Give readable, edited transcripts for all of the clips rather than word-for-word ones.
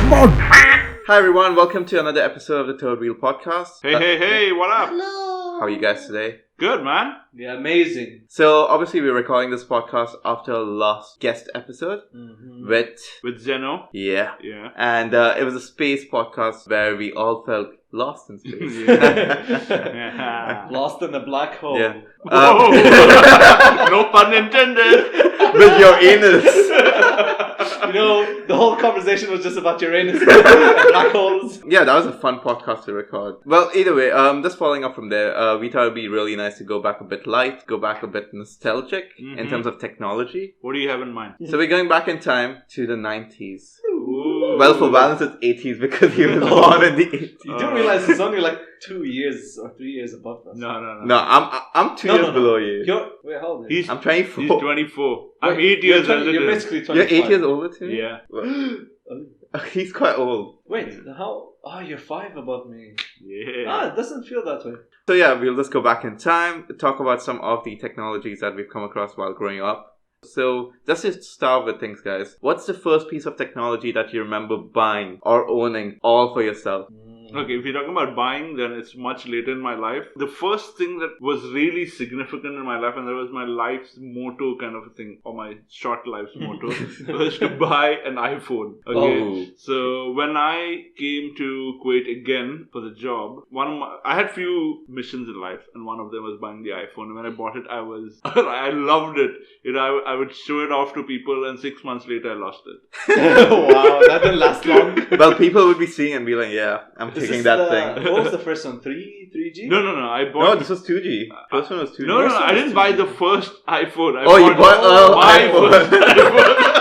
Come on! Hi everyone, welcome to another episode of the Third Wheel Podcast. Hey, what up? Hello. How are you guys today? Good, man. Yeah, amazing. So obviously we're recording this podcast after our last guest episode with Zeno. Yeah. Yeah. And it was a space podcast where we all felt lost in space. Yeah. Lost in a black hole. Yeah. Whoa. No pun intended. With your anus. You know, the whole conversation was just about Uranus and black holes. Yeah, that was a fun podcast to record. Well, either way, just following up from there, we thought it'd be really nice to go back a bit light, go back a bit nostalgic in terms of technology. What do you have in mind? So we're going back in time to the 90s. Ooh. Well, for Valence, it's 80s because he was born in the 80s. You do realize he's only like 2 years or 3 years above us. No. No, I'm 2 years below you. Wait, how old are you? I'm 24. He's 24. I'm Wait, 8 years older. You're than basically You're 25. 8 years older too? Yeah. He's quite old. Wait, how? Oh, you're 5 above me. Yeah. It doesn't feel that way. So yeah, we'll just go back in time, talk about some of the technologies that we've come across while growing up. So, just to start with things, guys. What's the first piece of technology that you remember buying or owning all for yourself? Okay, if you're talking about buying, then it's much later in my life. The first thing that was really significant in my life, and that was my life's motto kind of a thing, or my short life's motto, was to buy an iPhone. Okay, Oh. so when I came to Kuwait again for the job, I had few missions in life, and one of them was buying the iPhone. And when I bought it, I loved it. I would show it off to people, and 6 months later, I lost it. Wow, that didn't last long. Well, people would be seeing and be like, yeah, I'm taking that thing. What was the first one? 3G? No. I bought. No, this was 2G. First one was 2G. No, I didn't buy the first iPhone. You bought my iPhone.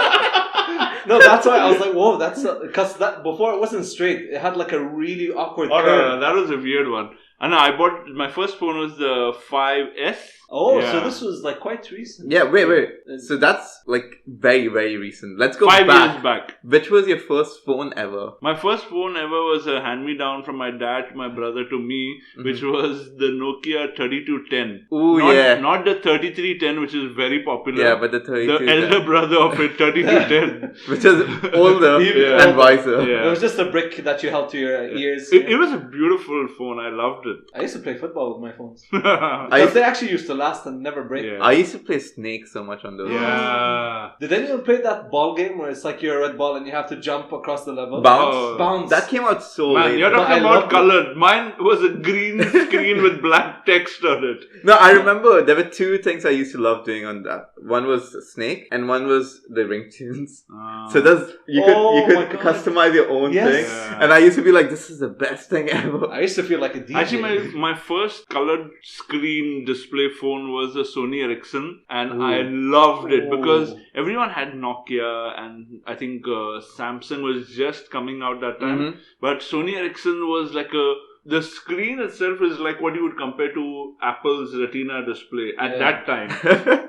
No, that's why I was like, whoa, that's because that before it wasn't straight. It had like a really awkward curve. No, that was a weird one. And I bought my first phone was the 5S. Oh, Yeah. so this was like quite recent. Yeah, wait. So that's like very, very recent. Let's go 5 back. years back. Which was your first phone ever? My first phone ever was a hand-me-down from my dad to my brother to me, which was the Nokia 3210. Ooh, yeah. Not the 3310, which is very popular. Yeah, but the 3210. The elder brother of it, 3210. Which is older Even and older. wiser. Yeah. It was just a brick that you held to your ears. It was a beautiful phone. I loved it. I used to play football with my phones. I Because used, they actually used to last and never break. Yeah. I used to play Snake so much on those. Yeah. Did anyone play that ball game where it's like you're a red ball and you have to jump across the level? Bounce? Oh. Bounce. That came out so Man, late. you're But I talking loved about colored. Mine was a green screen with black text on it. No, I remember there were two things I used to love doing on that. One was Snake and one was the ringtunes. So you Oh could my God. customize your own Yes. thing. Yeah. And I used to be like, this is the best thing ever. I used to feel like a DJ. Actually, my first colored screen display phone was a Sony Ericsson, and I loved it because everyone had Nokia, and I think Samsung was just coming out that time. But Sony Ericsson was like the screen itself is like what you would compare to Apple's Retina display at that time.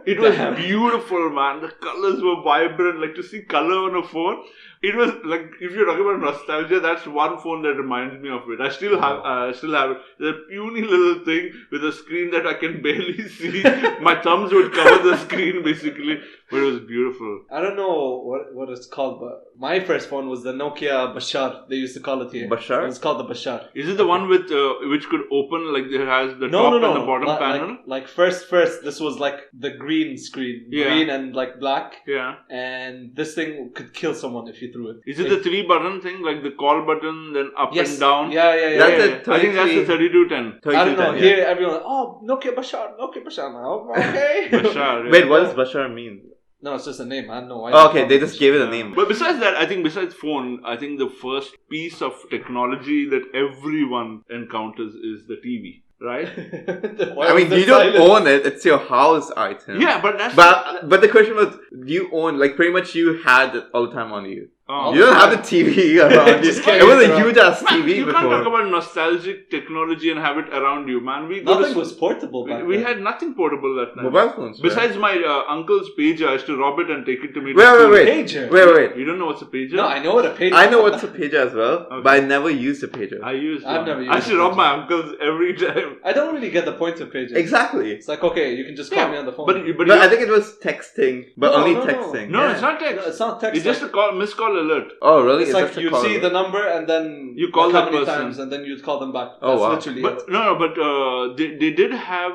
It was beautiful, man. The colors were vibrant. Like to see color on a phone. It was like, if you're talking about nostalgia, that's one phone that reminds me of it. I still have it. It's a puny little thing with a screen that I can barely see. My thumbs would cover the screen basically, but it was beautiful. I don't know what it's called, but my first phone was the Nokia Bashar. They used to call it here. Bashar? It was called the Bashar. Is it the one with which could open, like it has the top and the bottom panel? Like first, this was like the green screen, green and like black. Yeah. And this thing could kill someone if you threw it. Is it the 3-button thing, like the call button, then up Yes. and down? Yeah. I think that's the 3210. I don't know. Yeah. Here, everyone, Nokia Bashar. Now, okay. Bashar, yeah. Wait, what does Bashar mean? No, it's just a name. I don't know. Okay, they just gave it a name. But besides that, I think besides phone, I think the first piece of technology that everyone encounters is the TV. Right? I mean, you don't own it; it's your house item. Yeah, but that's but the question was, do you own? Like, pretty much, you had it all the time on you. Oh. You don't have the TV around you. Just It was a around. huge ass Man, TV you before. can't talk about nostalgic technology and have it around you, man. Nothing was portable back we then. had nothing portable that time. Mobile phones. Besides my uncle's pager, I used to rob it and take it to me. Wait. Pager. Wait. You don't know what's a pager? No, I know what a pager is. I know what's a pager as well, Okay. but I never used a pager. I used I've one. never used I used to a rob pager. my uncle's every time. I don't really get the point of pager. Exactly. It's like, okay, you can just call me on the phone. But No, I think it was texting, but No, only no. texting. no, Yeah. it's not text. No, it's not text. It's just a call, missed call alert. Oh, really? It's Is like that a you call see alert? the number and then You call how that many person. times and then you'd call them back. Oh, That's wow. literally But it. they did have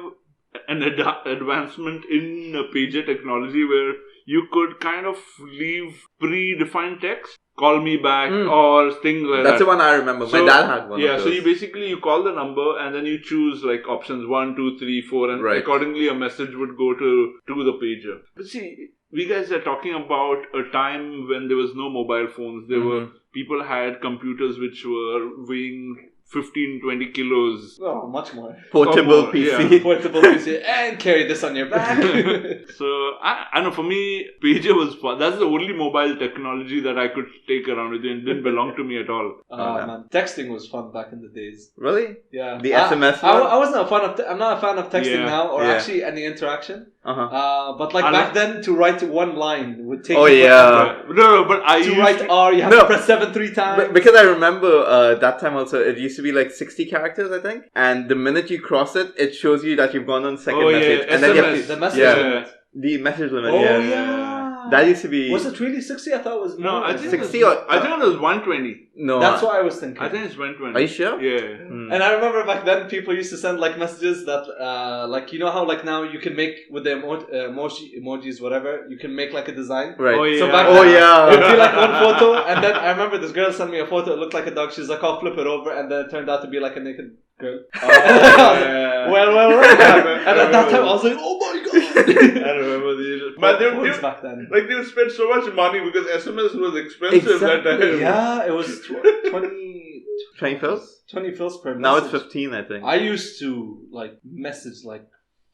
an advancement in pager technology where you could kind of leave predefined text, call me back or things like that. That's the one I remember. My dad had one. Yeah, of so those. you call the number and then you choose like options 1, 2, 3, 4, and Right. accordingly a message would go to the pager. But see, we guys are talking about a time when there was no mobile phones. There were people had computers which were weighing 15, 20 kilos. Oh, much more. Portable more, PC. yeah. Portable PC and carry this on your back. So, I know, for me, pager was fun. That's the only mobile technology that I could take around with me and didn't belong to me at all. Man, texting was fun back in the days. Really? Yeah, The SMS I one? wasn't a fan of. I'm not a fan of texting Yeah. now, or Yeah. actually any interaction. But like I back like- then, to write one line would take. Oh, you yeah. forever. No, but I To used write R, you have No. to press 7 3 times. Because I remember that time also, it used to be like 60 characters, I think. And the minute you cross it, it shows you that you've gone on second Oh, yeah, message. And then you have SMS. to, The message yeah, limit. the message limit. Oh yeah. yeah. That used to be. Was it really 60? I thought it was more. No, I think 60 it was, or- I think it was 120. No. That's what I was thinking. I think it's 120. Are you sure? Yeah. And I remember back then people used to send like messages that like you know how like now you can make with the emojis whatever you can make like a design. Right. Oh, yeah. So back Oh, then, yeah. it would be like one photo, and then I remember this girl sent me a photo. It looked like a dog. She's like, "I'll flip it over," and then it turned out to be like a naked girl. Oh, I was like, yeah. well. And at that time, I was like, "Oh my god!" I remember these. But Phones back then. like they would spend so much money because SMS was expensive that time. Exactly. Yeah, it was 20 20 fils? per message. Now it's 15, I think. I used to like message like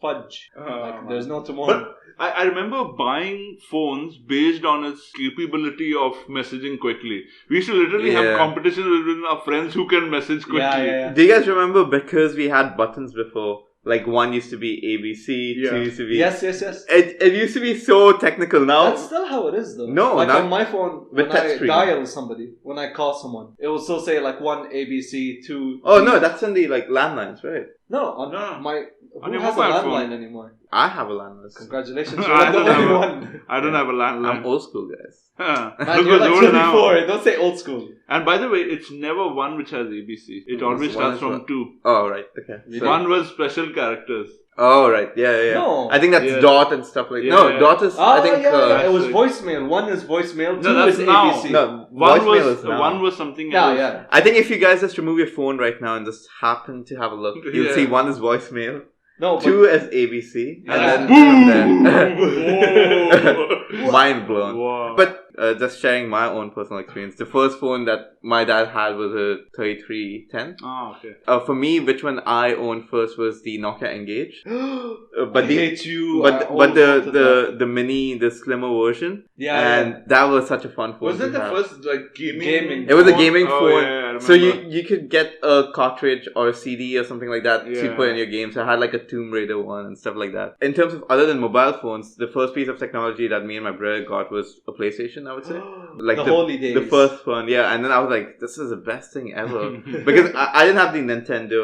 fudge. Like, there's no tomorrow. But I remember buying phones based on its capability of messaging quickly. We used to literally have Yeah. competitions with our friends who can message quickly. yeah. Do you guys remember because we had buttons before? Like one used to be ABC, Yeah. two used to be. Yes. It used to be so technical. Now That's still how it is, though. No, like not- on my phone, with when I touchscreen. dial somebody, when I call someone, it will still say like 1 ABC, 2. Oh D. no, that's on the like landlines, right? No, on No. my. On Who your has a mobile landline phone. anymore? I have a landline. Congratulations, I you're like the don't only have a- one. I don't have a landline. I'm old school, guys. Huh. Man, Look you're who's like old now. 24. Don't say old school. And by the way, it's never one which has ABC. It always one starts is from what? 2. Oh right, okay. So- One was special characters. Oh right, yeah. No. I think that's Yeah. dot and stuff like. Yeah. No, dot is. I think. yeah. It was like- voicemail. 1 is voicemail. 2 No, that's is now. ABC. No, One voicemail is now. one was something Yeah, else. yeah. I think if you guys just remove your phone right now and just happen to have a look, you'll Yeah. see one is voicemail, No, but 2 is ABC, Yeah. and then Whoa. mind blown. Wow. But just sharing my own personal experience, the first phone that my dad had was a 3310. Oh, okay. For me, which one I owned first was the Nokia Engage. But I the hate you. but I but always wanted that. the mini, the slimmer version, Yeah, and that was such a fun phone. Was that to the have. first like gaming? Gaming. It was a phone? gaming Oh, phone. yeah, I So remember. you could get a cartridge or a CD or something like that to Yeah. put in your games. I had like a Tomb Raider one and stuff like that. In terms of other than mobile phones, the first piece of technology that me and my brother got was a PlayStation, I would say. Like the holy days. The first one, yeah. And then I was like, this is the best thing ever. Because I didn't have the Nintendo.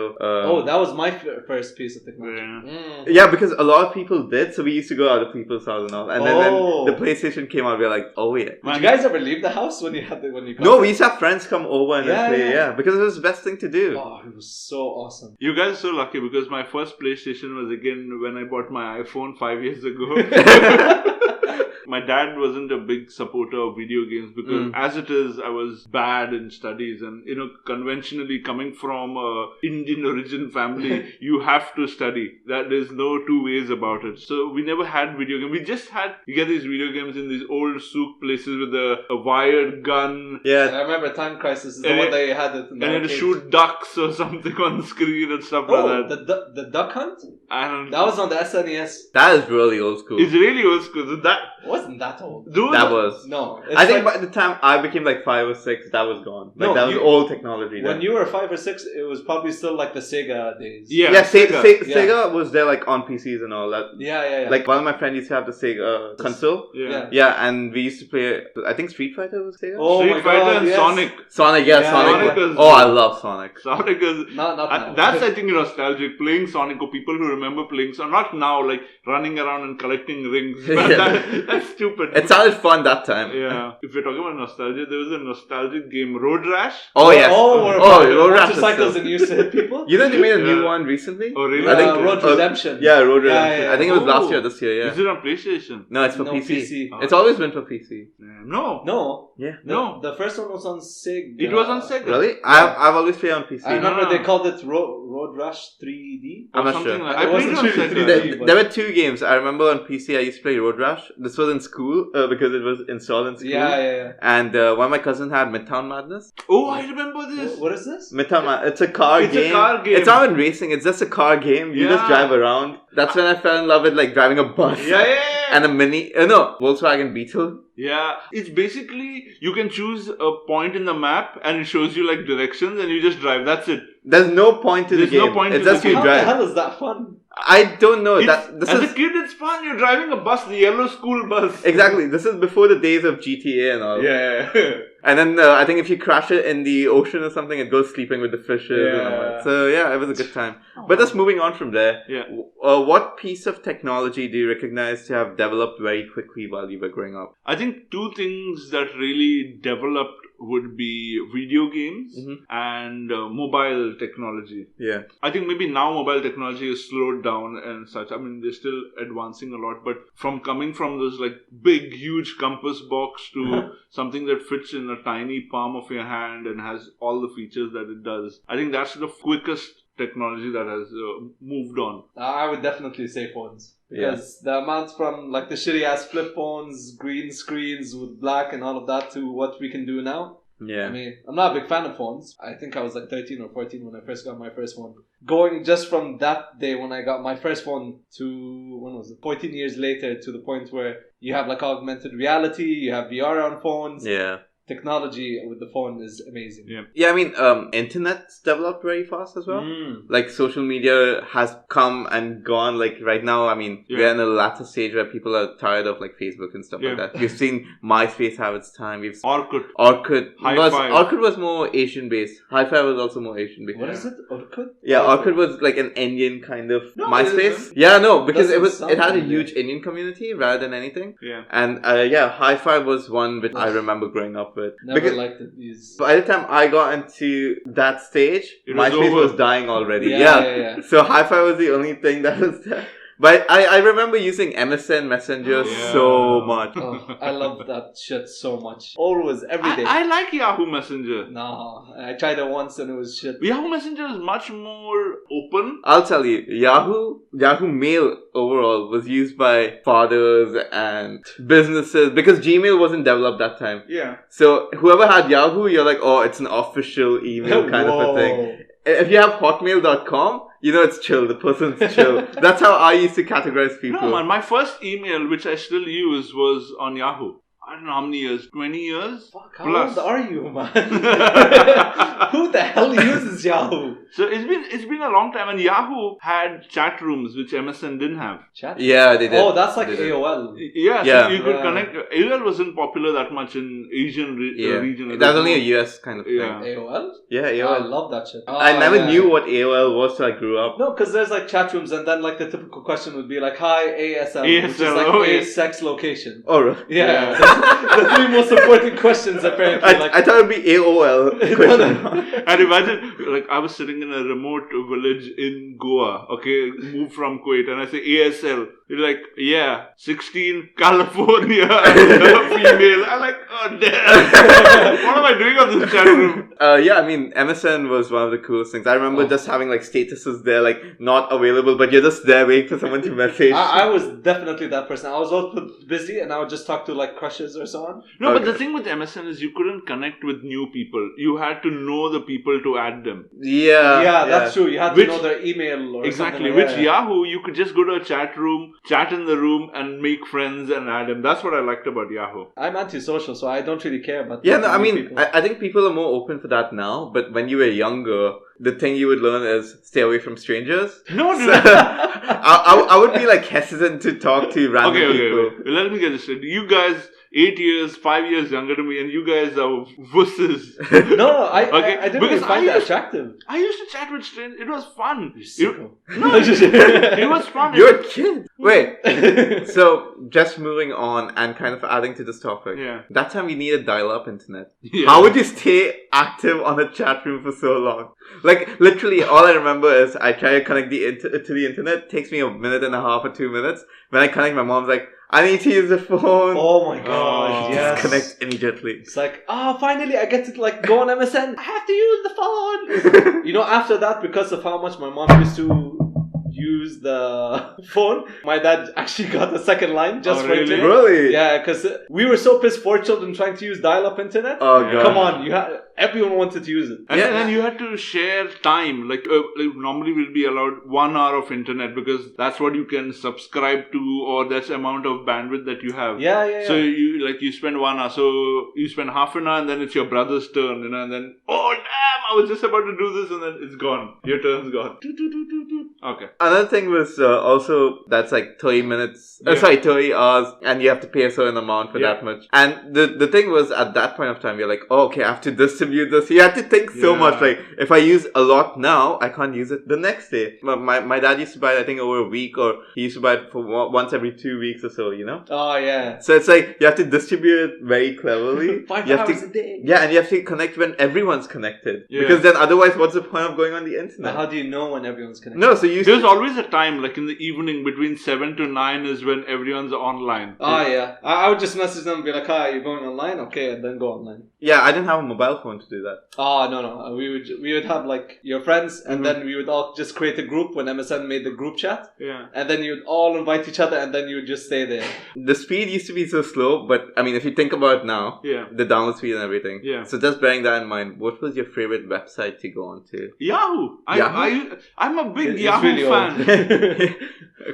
That was my first piece of technology. Yeah. Yeah, because a lot of people did, so we used to go out to people's house and all. And then Oh. when the PlayStation came out, we were like, oh yeah. Did you guys ever leave the house when you got No, we used to have friends come over and then Yeah, play, yeah. because it was the best thing to do. Oh, it was so awesome. You guys are so lucky because my first PlayStation was again when I bought my iPhone 5 years ago. My dad wasn't a big supporter of video games because as it is, I was bad in studies and, conventionally coming from a Indian origin family, you have to study. There's no two ways about it. So we never had video games. We just had, you get these video games in these old souk places with a wired gun. Yeah. I remember Time Crisis is the And one it- that you had it in And the you had to arcade. shoot ducks or something on the screen and stuff Oh, like that. the Duck Hunt? And That was on the SNES. That is really old school. it's really old school. So that, It wasn't that old. dude, That was. No. I think like by the time I became like 5 or 6, that was gone. Like No, that was you- old technology. when then. you were 5 or 6, it was probably still like the Sega days. Yeah, yeah, Sega. Yeah. Sega was there like on PCs and all that. Yeah. Like one of my friends used to have the Sega console. Yeah. Yeah, and we used to play. I think Street Fighter was Sega. Oh Street my Fighter God, and yes. Sonic. Sonic, Yeah, Sonic. Sonic is- Oh, I love Sonic. Sonic is... Not now. That's, I think, nostalgic. Playing Sonic, or people who remember playing Sonic. Not now, like running around and collecting rings. But Yeah. That's stupid. It sounded fun that time. Yeah. If you're talking about nostalgia, there was a nostalgic game, Road Rash. Oh, yes. Road Rash. Motorcycles and used to hit people. You know they made a new one recently? Oh, really? I think Road Redemption. Yeah, Road Redemption. yeah. I think it was last year, this year, yeah. Is it on PlayStation? No, it's for No, PC. PC. It's always been for PC. No. No. Yeah. No. The first one was on Sega. It was on Sega. Really? I've always played on PC. I remember No. they called it Road Rush 3D. I'm Or not something sure. like It I played it wasn't on really Sega. 3D. There were two games. I remember on PC I used to play Road Rash. This was in school because it was installed in school. Yeah. And one of my cousins had Midtown Madness. Oh, I remember this. What is this? Midtown Madness. It's a car It's game. a car game. It's not even racing. It's just a car game. You just Yeah. drive around. That's when I fell in love with like driving a bus. Yeah. And a mini. Volkswagen Beetle. Yeah, it's basically you can choose a point in the map and it shows you like directions and you just drive. That's it. There's no point to There's the no game. point it's to just the you How drive. the hell is that fun? I don't know. This As is a kid, it's fun. You're driving a bus, the yellow school bus. exactly. This is before the days of GTA and all. Yeah. And then I think if you crash it in the ocean or something, it goes sleeping with the fishes. And all Yeah. that. So yeah, it was a good time. But just moving on from there. Yeah. What piece of technology do you recognize to have developed very quickly while you were growing up? I think two things that really developed would be video games and mobile technology. Yeah. I think maybe now mobile technology is slowed down and such. I mean, they're still advancing a lot, but from coming from this like big, huge compass box to something that fits in a tiny palm of your hand and has all the features that it does, I think that's the quickest technology that has moved on. I would definitely say phones. Because the amount from like the shitty ass flip phones, green screens with black and all of that to what we can do now. Yeah. I mean, I'm not a big fan of phones. I think I was like 13 or 14 when I first got my first phone. Going just from that day when I got my first phone to, when was it, 14 years later, to the point where you have like augmented reality, you have VR on phones. Yeah. Technology with the phone is amazing. Yeah, I mean, internet's developed very fast as well. Like, social media has come and gone. Like, right now, I mean, we're in a latter stage where people are tired of, like, Facebook and stuff like that. We've seen MySpace have its time. We've Orkut. Orkut was more Asian-based. Hi-Fi was also more Asian-based. What is it? Orkut? Yeah, Orkut was like an Indian kind of No, MySpace. it isn't. Yeah, no, because Doesn't it had a sound huge Indian community rather than anything. Yeah. And Hi-Fi was one which I remember growing up with. Never liked it. These. By the time I got into that stage, MySpace was dying already. Yeah. So Hi-Fi was the only thing that was there. But I remember using MSN Messenger so much. Oh, I love that shit so much. Always, every day. I like Yahoo Messenger. No, I tried it once and it was shit. Yahoo Messenger is much more open. I'll tell you, Yahoo Mail overall was used by fathers and businesses because Gmail wasn't developed that time. Yeah. So whoever had Yahoo, you're like, oh, it's an official email kind of a thing. If you have hotmail.com, you know it's chill. The person's chill. That's how I used to categorize people. No, man. My first email, which I still use, was on Yahoo. I don't know how many years. 20 years? Fuck, how Plus. old are you, man? Who the hell uses Yahoo? So it's been a long time, and Yahoo had chat rooms which MSN didn't have. Chat? Yeah, they did. Oh, that's like They did. AOL. Yeah, so Yeah. you could connect. AOL wasn't popular that much in Asian region. It That was was only a more- US kind of thing. Yeah. AOL? Yeah, I AOL. love that shit. I never knew what AOL was till I grew up. No, because there's like chat rooms, and then like the typical question would be like, "Hi, ASL," which is ASL, like oh, a yeah. sex location. Oh, really? Yeah, the three most important questions apparently. I thought it'd be AOL. question. And imagine, like, I was sitting in a remote village in Goa, okay, moved from Kuwait, and I say ASL. You're like, yeah, 16, California, female. I'm like, oh, damn. What am I doing on this chat room? Yeah, I mean, MSN was one of the coolest things. I remember just having like statuses there, like not available, but you're just there waiting for someone to message. I was definitely that person. I was also busy, and I would just talk to like crushes or so on. No, but the thing with MSN is you couldn't connect with new people. You had to know the people to add them. Yeah, that's true. You had to know their email or exactly. something. Which Yahoo, you could just go to a chat room, chat in the room, and make friends and add them. That's what I liked about Yahoo. I'm antisocial, so I don't really care about. Yeah, no, I mean, people. I think people are more open for that now. But when you were younger, the thing you would learn is stay away from strangers. No, So, dude. I would be like hesitant to talk to random people. Okay. Let me get this straight. You guys, 8 years, 5 years younger to me, and you guys are wusses. No, I didn't Because even find I that used- attractive. I used to chat with strangers. It was fun. Sicko. No, it was fun. You're a kid. Wait. So, just moving on and kind of adding to this topic. Yeah. That time we needed dial-up internet. Yeah. How would you stay active on a chat room for so long? Like, literally, all I remember is I try to connect to the internet. It takes me a minute and a half or 2 minutes. When I connect, my mom's like, I need to use the phone. Oh my god, Oh. yes. Connect immediately. It's like, finally I get to like go on MSN. I have to use the phone. You know, after that, because of how much my mom used to use the phone, my dad actually got a second line just for really? internet. Really? Yeah, because we were so pissed for children trying to use dial-up internet. Oh, Yeah. God. Come on, everyone wanted to use it. And Yeah. then you had to share time. Like normally we'll be allowed 1 hour of internet because that's what you can subscribe to, or that's the amount of bandwidth that you have. Yeah. So you spend 1 hour. So you spend half an hour, and then it's your brother's turn, and then damn, I was just about to do this, and then it's gone. Your turn's gone. Okay. Another thing was also that's like 30 minutes, Yeah. 30 hours, and you have to pay a certain amount for Yeah. that much. And the thing was, at that point of time, you're like, oh, okay, I have to distribute this. You have to think so Yeah. much. Like, if I use a lot now, I can't use it the next day. My dad used to buy it, I think, over a week, or he used to buy it for once every 2 weeks or so, you know? Oh yeah. So it's like, you have to distribute it very cleverly. 5 you have hours to, a day. Yeah, and you have to connect when everyone's connected. Yeah. Because then otherwise, what's the point of going on the Now, internet? how do you know when everyone's connected? No, so you There's always a time, like in the evening between 7 to 9 is when everyone's online. Oh yeah. I would just message them and be like, hi, you're going online? Okay, and then go online. Yeah, I didn't have a mobile phone to do that. Oh no. We would have like your friends, and then we would all just create a group when MSN made the group chat, Yeah. and then you'd all invite each other, and then you would just stay there. The speed used to be so slow, but I mean, if you think about it now, Yeah. the download speed and everything. Yeah. So just bearing that in mind, what was your favorite website to go on to? Yahoo. I'm a big It's Yahoo really fan.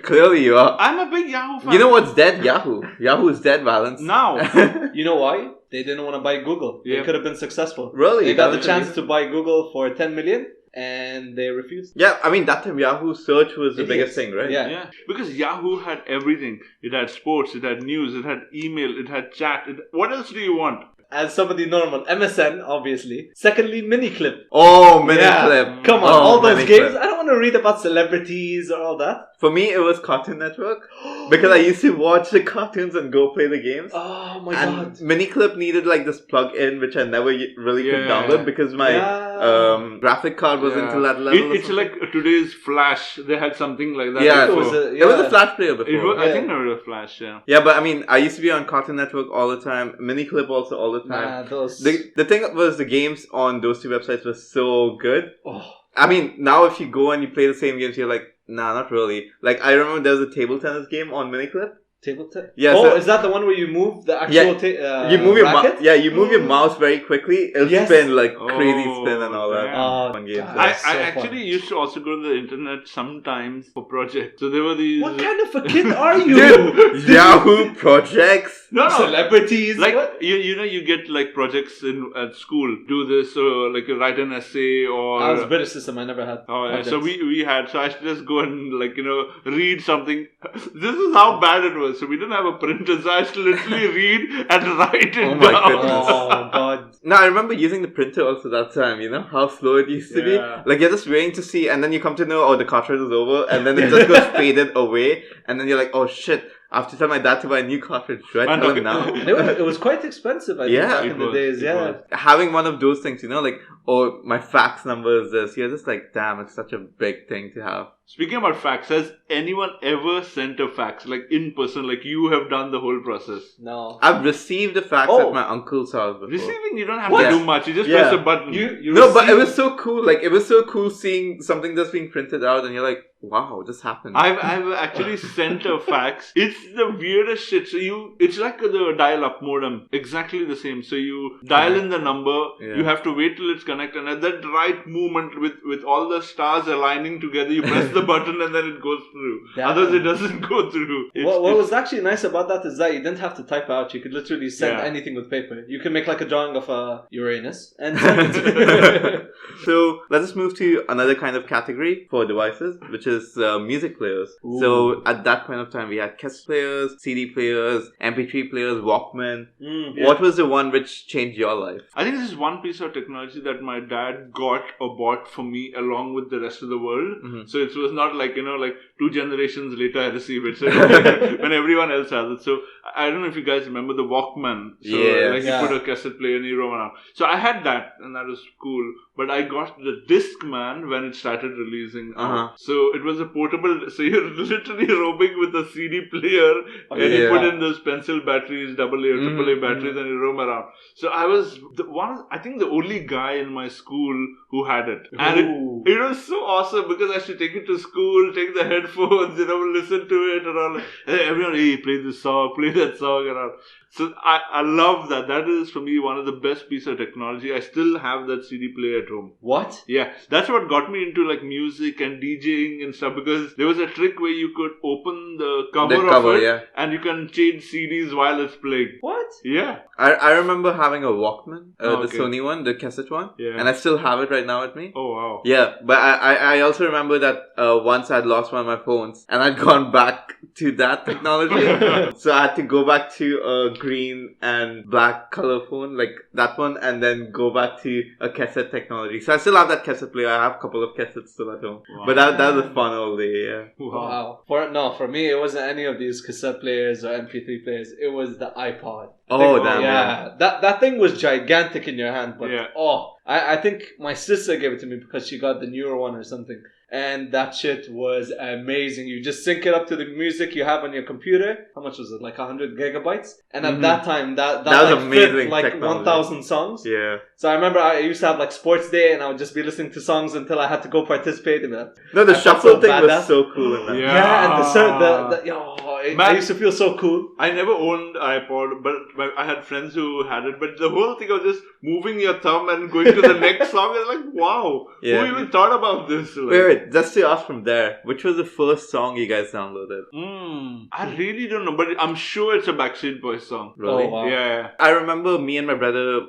Clearly you are. I'm a big Yahoo fan. You know what's dead? Yahoo. Yahoo is dead, Valence. Now. You know why? They didn't want to buy Google. Yeah. They could have been successful. Really? They got That the was chance reason? to buy Google for 10 million, and they refused. Yeah, I mean, that time Yahoo search was the biggest Idiots. thing, right? Yeah. Yeah, because Yahoo had everything. It had sports, it had news, it had email, it had chat. What else do you want? As somebody normal, MSN, obviously. Secondly, Miniclip. Oh, Yeah. Miniclip. Come on, Oh, all those Miniclip. games. I don't want to read about celebrities or all that. For me, it was Cartoon Network. Because I used to watch the cartoons and go play the games. Oh my And god. Miniclip needed like this plug-in, which I never really could Yeah. download because my Yeah. graphic card wasn't Yeah. to that level. or It's something. like today's Flash. They had something like that. Yeah, it was before. a, It was a yeah. Flash player before. It was, I Yeah. think it was a Flash, yeah. Yeah, but I mean, I used to be on Cartoon Network all the time, Miniclip also all the time. Nah, those. The thing was, the games on those two websites were so good. Oh. I mean, now if you go and you play the same games, you're like, nah, not really. Like, I remember there was a table tennis game on Miniclip. Table tennis? Yeah, Oh, so- is that the one where you move the actual You move your racket? you move your mouse very quickly. It'll Yes. spin like crazy Oh, spin and all that. damn. Oh, Fun games. God. I That's so actually fun. used to also go to the internet sometimes for projects. So there were these. What kind of a kid are you? Dude, Yahoo projects. No, no. Celebrities? Like what? you know, you get like projects at school. Do this, or like write an essay, or I was British system. I never had. Oh yeah, projects. so we had, so I should just go and like, read something. This is how bad it was. So we didn't have a printer, so I used to literally read and write it Oh my down. goodness. Oh god. No, I remember using the printer also that time, you know, how slow it used to Yeah. be. Like, you're just waiting to see, and then you come to know, oh, the cartridge is over, and then it just goes faded away, and then you're like, oh shit, I have to tell my dad to buy a new cartridge. Should I And tell okay. him now? It was quite expensive, I think, Yeah. back It in the was, days. it Yeah. was. Having one of those things, you know, like, oh, my fax number is this. You're just like, damn, it's such a big thing to have. Speaking about fax, has anyone ever sent a fax, like in person, like you have done the whole process? No. I've received a fax Oh. at my uncle's house before. Receiving, you don't have What? to do much. You just Yeah. press a button. You No, but it received- was so cool. Like, it was so cool seeing something that's being printed out, and you're like, wow, this happened. I've actually sent a fax. It's the weirdest shit. So it's like the dial-up modem, exactly the same. So you dial in the number, Yeah. you have to wait till it's connected, and at that right moment with all the stars aligning together, you press the the button and then it goes through. Damn. Otherwise, it doesn't go through. What was actually nice about that is that you didn't have to type out. You could literally send anything with paper. You can make like a drawing of a Uranus and send it. So let's just move to another kind of category for devices, which is music players. Ooh. So at that point of time, we had cassette players, CD players, MP3 players, Walkman. What was the one which changed your life? I think this is one piece of technology that my dad got or bought for me along with the rest of the world. So it was not like, like 2 generations later I receive it. So when everyone else has it. So I don't know if you guys remember the Walkman. So you put a cassette player and you roam around. So I had that and that was cool. But I got the Discman when it started releasing. So it was a portable. So you're literally roaming with a CD player and you put in those pencil batteries, AA or AAA batteries, and you roam around. So I was I think the only guy in my school who had it. And it was so awesome because I used to take it to school, take the headphones, listen to it and all. And everyone, hey, play this song, play that song and all. So I love that. That is for me one of the best pieces of technology. I still have that CD player at home. What? Yeah, that's what got me into like music and DJing and stuff, because there was a trick where you could open the cover of it and you can change CDs while it's playing. What? Yeah. I remember having a Walkman, the Sony one, the cassette one, and I still have it right now with me. Oh wow. Yeah, but I also remember that once I'd lost one of my phones and I'd gone back to that technology. So I had to go back to a green and black color phone, like that one, and then go back to a cassette technology. So I still have that cassette player. I have a couple of cassettes still at home. Wow. But that was fun all day, yeah. Wow. For me, it wasn't any of these cassette players or MP3 players. It was the iPod. Oh, damn. Yeah. That thing was gigantic in your hand, but I think my sister gave it to me because she got the newer one or something. And that shit was amazing. You just sync it up to the music you have on your computer. How much was it? Like 100 gigabytes? And at that time, that was like amazing fit like technology. 1,000 songs. Yeah. So I remember I used to have like sports day and I would just be listening to songs until I had to go participate in that. No, the shuffle thing was so cool in that. And I used to feel so cool. I never owned iPod, but I had friends who had it. But the whole thing of just moving your thumb and going to the next song is like, wow. Yeah. Who even thought about this? Like, wait, just to ask from there, which was the first song you guys downloaded? I really don't know, but I'm sure it's a Backstreet Boys song. Really? Oh, wow. Yeah. I remember me and my brother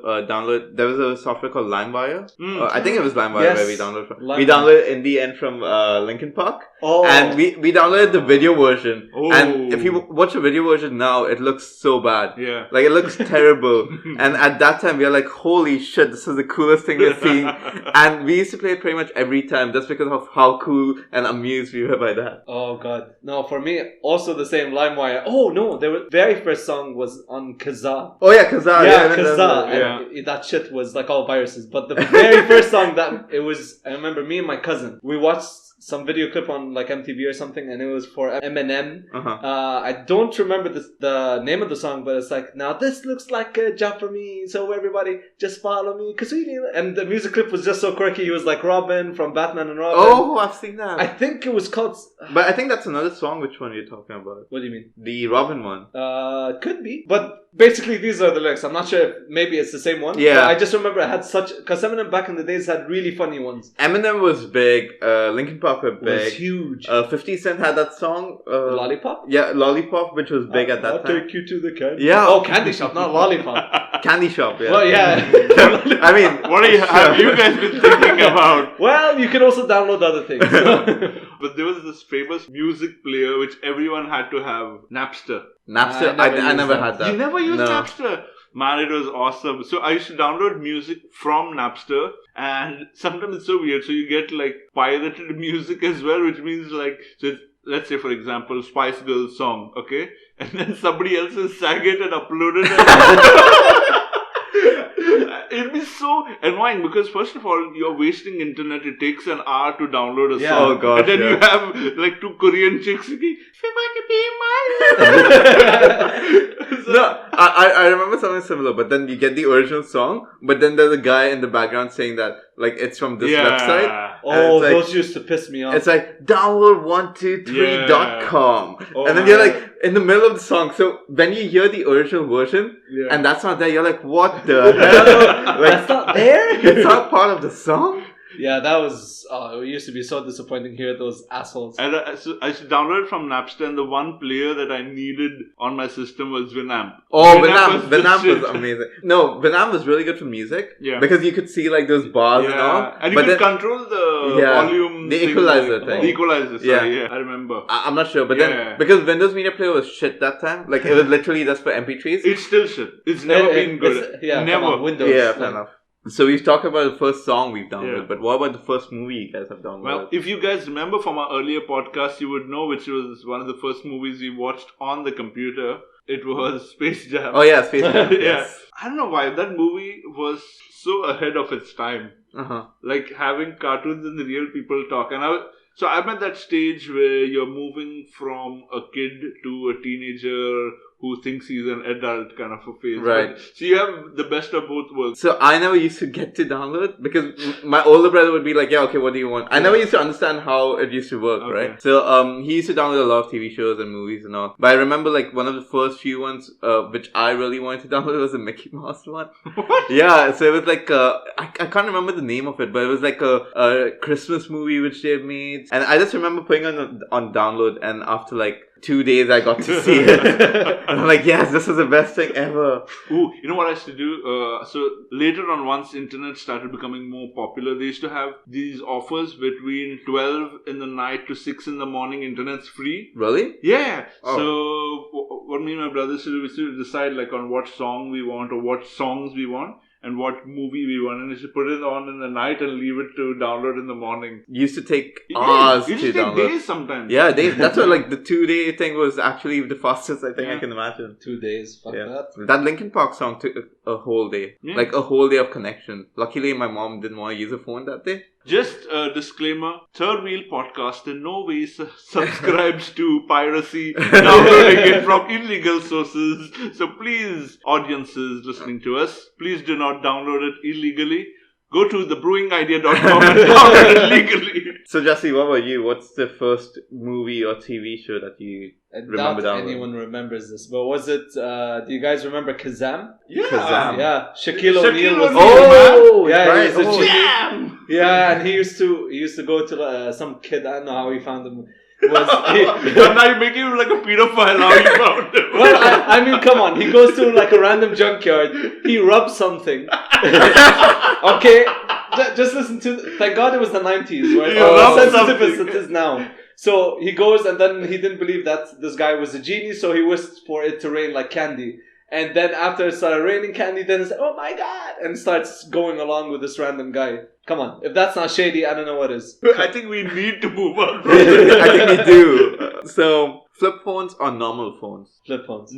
there was a software called LimeWire. I think it was LimeWire where we downloaded from. We downloaded In the End from Linkin Park. Oh. And we downloaded the video version. Oh. And if you watch the video version now, it looks so bad. Yeah. Like, it looks terrible. And at that time, we were like, holy shit, this is the coolest thing we're seeing. And we used to play it pretty much every time just because of how cool and amused we were by that. Oh, God. No, for me, also the same LimeWire. Oh, no, the very first song was on Kazaa. Oh, yeah, Kazaa. Yeah, Kazaa. And that shit was like all viruses. But the very first song that it was, I remember me and my cousin, we watched some video clip on like MTV or something, and it was for Eminem. I don't remember the name of the song, but it's like, now this looks like a job for me, so everybody just follow me. And the music clip was just so quirky. He was like Robin from Batman and Robin. Oh, I've seen that. I think it was called... But I think that's another song. Which one are you talking about? What do you mean? The Robin one. Could be. But basically, these are the lyrics. I'm not sure if maybe it's the same one. Yeah. But I just remember I had such... Because Eminem back in the days had really funny ones. Eminem was big. Linkin Park were big. It was huge. 50 Cent had that song. Lollipop? Yeah, Lollipop, which was big at that I'll time. take you to the candy. Yeah. Oh, Candy Shop, not Lollipop. Candy Shop, yeah. Well, yeah. I mean, what have you guys been thinking about? Well, you can also download other things. But there was this famous music player which everyone had to have, Napster. Napster, I never had that. You never used No. Napster? Man, it was awesome. So I used to download music from Napster, and sometimes it's so weird. So you get like pirated music as well, which means like, so it's, let's say for example, Spice Girls song, okay? And then somebody else has sang it and uploaded it. It'd be so annoying because first of all, you're wasting internet. It takes an hour to download a song. Oh gosh, and then you have like 2 Korean chicks singing, No, I remember something similar, but then you get the original song, but then there's a guy in the background saying that like it's from this website. Oh, like, those used to piss me off. It's like download123.com. Oh, and then you're like in the middle of the song. So when you hear the original version and that's not there, you're like, what the hell? Like, that's not there? It's not part of the song? Yeah, that was. It used to be so disappointing here. Those assholes. And I downloaded from Napster, and the one player that I needed on my system was Winamp. Oh, Winamp was amazing. No, Winamp was really good for music. Yeah. Because you could see like those bars and all. And you could control the volume. The equalizer thing. The equalizer, sorry. Yeah. I remember. I'm not sure, but then because Windows Media Player was shit that time, like it was literally just for MP3s. It's still shit. It's never been good. Never. Windows. Yeah, fair enough. So we've talked about the first song we've downloaded, but what about the first movie you guys have downloaded? Well, if you guys remember from our earlier podcast, you would know which was one of the first movies we watched on the computer. It was Space Jam. Oh yeah, Space Jam. Yes. I don't know why that movie was so ahead of its time. Like having cartoons and the real people talk. And I'm at that stage where you're moving from a kid to a teenager who thinks he's an adult kind of a phase. Right. So you have the best of both worlds. So I never used to get to download because my older brother would be like, yeah, okay, what do you want? I never used to understand how it used to work, right? So he used to download a lot of TV shows and movies and all. But I remember like one of the first few ones which I really wanted to download was the Mickey Mouse one. What? Yeah, so it was like, I can't remember the name of it, but it was like a Christmas movie which they made. And I just remember putting on download, and after like 2 days I got to see it. And I'm like, yes, this is the best thing ever. Ooh, you know what I used to do? So later on, once internet started becoming more popular, they used to have these offers between 12 in the night to 6 in the morning. Internet's free. Really? Yeah. Oh. So what me and my brothers used to do, we used to decide like on what song we want or what songs we want and what movie we want, and you should put it on in the night and leave it to download in the morning. Used to take hours to download. Days sometimes. Yeah, days. That's what like the 2-day thing was actually the fastest I think I can imagine. 2 days. Fuck that. That Linkin Park song took a whole day. Yeah. Like a whole day of connection. Luckily my mom didn't want to use a phone that day. Just a disclaimer, Third Wheel Podcast in no way subscribes to piracy, downloading it from illegal sources. So please, audiences listening to us, please do not download it illegally. Go to thebrewingidea.com and download it legally. So Jesse, what about you? What's the first movie or TV show that you remember downloading? Anyone remembers this, but was it, do you guys remember Kazam? Yeah. Kazam. Yeah. Shaquille O'Neal was... Oh! Yeah, right. He was Jam! Yeah, and he used to go to some kid, I don't know how he found him. Now you're making him like a pedophile. How you found him? Well, I mean, come on. He goes to like a random junkyard. He rubs something. Okay, just listen to. Thank God it was the 90s, right? Sensitive as it is now. So he goes, and then he didn't believe that this guy was a genie, so he wished for it to rain like candy. And then after it started raining candy, then he said, "Oh my God!" and starts going along with this random guy. Come on, if that's not shady, I don't know what is. I think we need to move on. I think we do. So, flip phones or normal phones? Flip phones.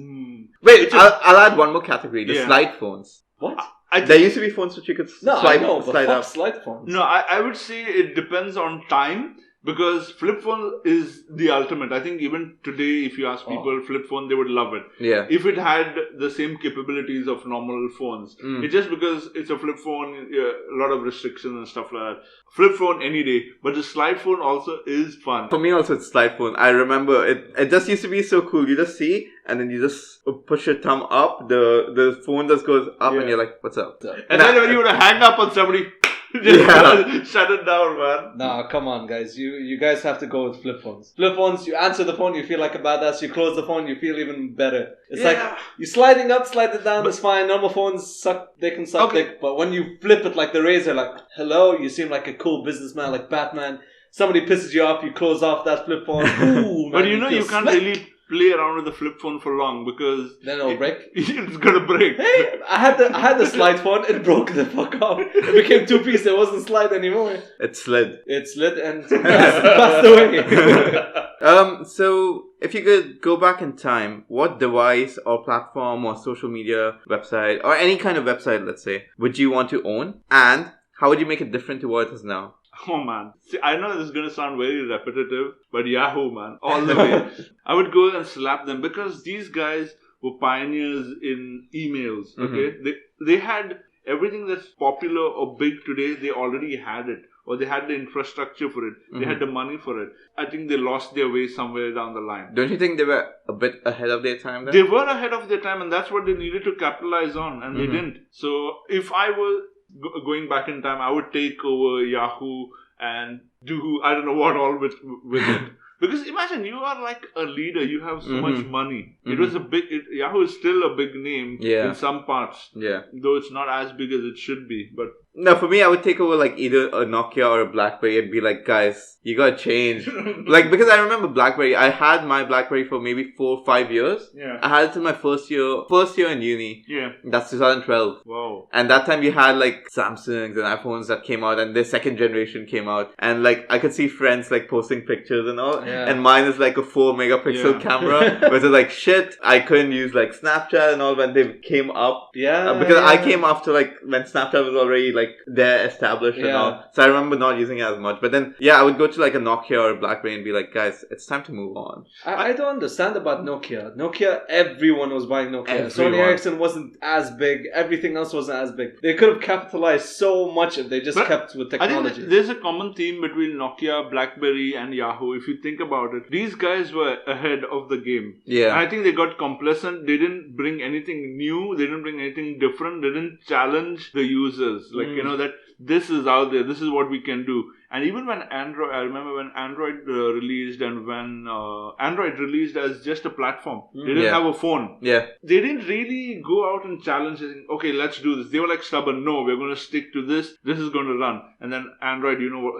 Wait, I'll add one more category. The slide phones. What? There used to be phones which you could slide up. Slide phones. No, I would say it depends on time. Because flip phone is the ultimate. I think even today, if you ask people flip phone, they would love it. Yeah. If it had the same capabilities of normal phones. It's just because it's a flip phone, a lot of restrictions and stuff like that. Flip phone any day. But the slide phone also is fun. For me also it's slide phone. I remember it just used to be so cool. You just see and then you just push your thumb up. The phone just goes up and you're like, what's up? And then when you want to hang up on somebody... shut it down, man. Nah, come on, guys. You guys have to go with flip phones. Flip phones, you answer the phone, you feel like a badass. You close the phone, you feel even better. It's like you sliding up, slide it down, it's fine. Normal phones suck, they can suck dick. But when you flip it like the razor, like, hello, you seem like a cool businessman, like Batman. Somebody pisses you off, you close off that flip phone. Ooh, man, but you can't really play around with the flip phone for long because then it'll break. It's gonna break. Hey, I had the slide phone. It broke the fuck off. It became 2-piece. It wasn't slide anymore. It slid. It slid and passed away. So if you could go back in time, what device or platform or social media website or any kind of website, let's say, would you want to own, and how would you make it different to what it is now? Oh man. See, I know this is going to sound very repetitive, but Yahoo, man, all the way. I would go and slap them because these guys were pioneers in emails, okay? They had everything that's popular or big today, they already had it. Or they had the infrastructure for it. They had the money for it. I think they lost their way somewhere down the line. Don't you think they were a bit ahead of their time then? They were ahead of their time and that's what they needed to capitalize on and they didn't. So if I were going back in time, I would take over Yahoo and do I don't know what all with it. Because imagine you are like a leader, you have so much money. It was Yahoo is still a big name in some parts. Yeah. Though it's not as big as it should be. But no, for me, I would take over like either a Nokia or a BlackBerry and be like, guys, you gotta change. Like, because I remember BlackBerry, I had my BlackBerry for maybe 4 or 5 years. Yeah. I had it till my first year in uni. Yeah. That's 2012. Wow. And that time you had like Samsungs and iPhones that came out and the second generation came out. And like, I could see friends like posting pictures and all. Yeah. And mine is like a 4 megapixel camera. Which is like, shit, I couldn't use like Snapchat and all when they came up. Yeah. Because I came after like when Snapchat was already like there established and all. So I remember not using it as much. But then, I would go to like a Nokia or a BlackBerry and be like, guys, it's time to move on. I don't understand about Nokia. Nokia, everyone was buying Nokia. Everyone. Sony Ericsson wasn't as big. Everything else wasn't as big. They could have capitalized so much if they just kept with technology. I think there's a common theme between Nokia, BlackBerry and Yahoo. If you think about it, these guys were ahead of the game. Yeah. And I think they got complacent. They didn't bring anything new. They didn't bring anything different. They didn't challenge the users. Like, that this is out there. This is what we can do. And even when I remember when Android released and when Android released as just a platform. They didn't have a phone. Yeah. They didn't really go out and challenge it. Okay, let's do this. They were like stubborn. No, we're going to stick to this. This is going to run. And then Android,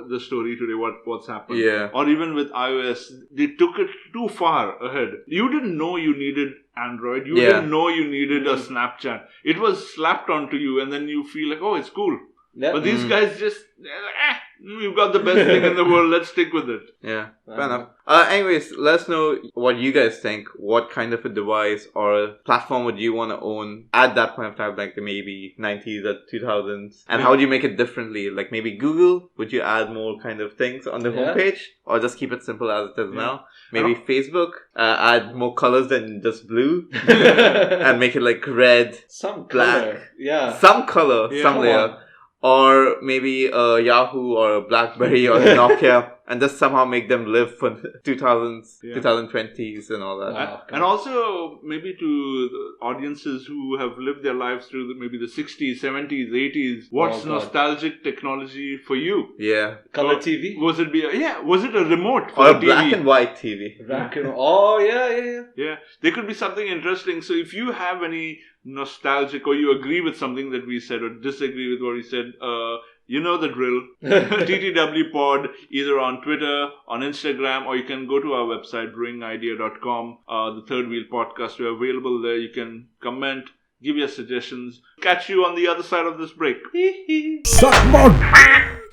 the story today, what's happened. Yeah. Or even with iOS, they took it too far ahead. You didn't know you needed Android. You didn't know you needed a Snapchat. It was slapped onto you and then you feel like, oh, it's cool. Yeah. But these guys they're like, we've got the best thing in the world. Let's stick with it. Yeah, fair enough. Anyways, let us know what you guys think. What kind of a device or a platform would you want to own at that point of time, like maybe 90s or 2000s? And how would you make it differently? Like maybe Google? Would you add more kind of things on the homepage? Or just keep it simple as it is now? Maybe Facebook? Add more colors than just blue? And make it like red, some black. color. Yeah. Some color, some layer. Or maybe a Yahoo or a BlackBerry or a Nokia and just somehow make them live for 2000s, 2020s and all that. And also maybe to the audiences who have lived their lives through maybe the 60s, 70s, 80s. What's nostalgic technology for you? Yeah. Color TV? Was it was it a remote for or a a black and white TV? Oh, yeah. Yeah. There could be something interesting. So if you have any nostalgic or you agree with something that we said or disagree with what we said, you know the drill. TTW Pod, either on Twitter, on Instagram, or you can go to our website, brewingidea.com. The Third Wheel Podcast, we're available there. You can comment, give your suggestions. Catch you on the other side of this break.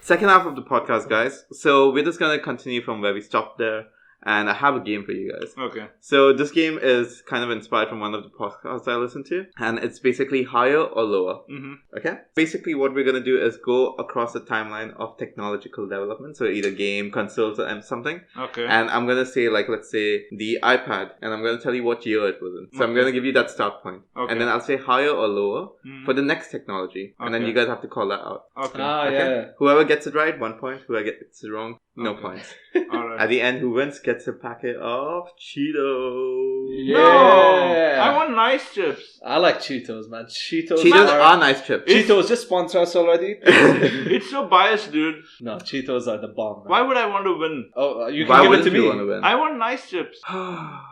Second half of the podcast, guys. So we're just going to continue from where we stopped there. And I have a game for you guys. Okay. So this game is kind of inspired from one of the podcasts I listen to. And it's basically higher or lower. Mm-hmm. Okay? Basically what we're going to do is go across the timeline of technological development. So either game, consoles, or something. Okay. And I'm going to say let's say the iPad. And I'm going to tell you what year it was in. So I'm going to give you that start point. Okay. And then I'll say higher or lower for the next technology. And then you guys have to call that out. Okay. Yeah. Whoever gets it right, 1 point. Whoever gets it wrong, no points. All right. At the end, who wins gets a packet of Cheetos. Yeah. No, I want nice chips. I like Cheetos, man. Cheetos are nice chips. Cheetos just sponsor us already. It's so biased, dude. No, Cheetos are the bomb, man. Why would I want to win? Oh, you Why can give it to you me. want to win? I want nice chips.